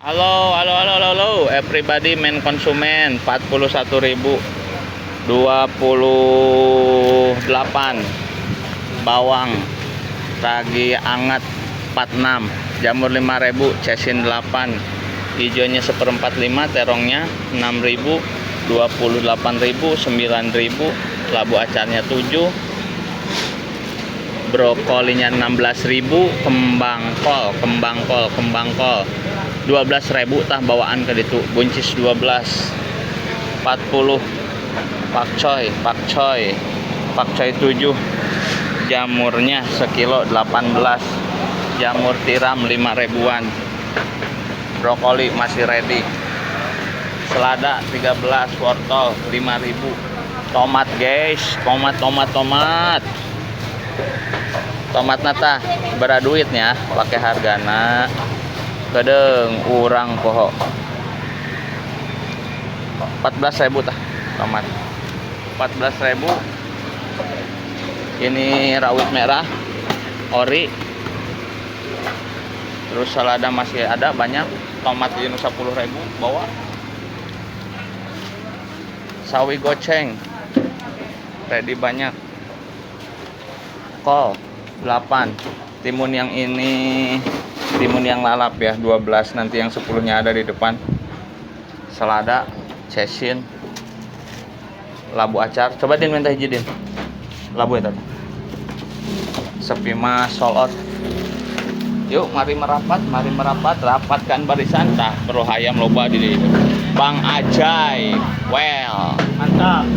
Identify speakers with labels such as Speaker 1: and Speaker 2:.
Speaker 1: Halo, halo, halo, halo, halo, everybody, main konsumen 41.000, 28 bawang ragi anget 46, jamur 5.000, cesin 8, hijaunya 1/4, terongnya 6.000, 28.000, 9.000, labu acarnya 7, brokolinya 16.000, kembang kol 12.000 tah bawaan ke ditu, buncis 12, 40, pakcoy 7, jamurnya sekilo 18, jamur tiram 5.000-an, brokoli masih ready, selada 13, wortel 5.000, tomat guys, tomat nata beraduitnya pakai hargana kadang urang poho 14.000 tah tomat 14.000. Ini rawit merah ori, terus selada masih ada banyak, tomat ini 10.000 bawa, sawi goceng ready banyak, kol 8, timun yang ini timun yang lalap ya 12, nanti yang 10-nya ada di depan, selada, cesin, labu acar, coba din minta hiji din labu itu sepi mas sold out. Yuk mari merapat rapatkan barisan tah perlu hayam loba di Bang Ajay well
Speaker 2: Mantap.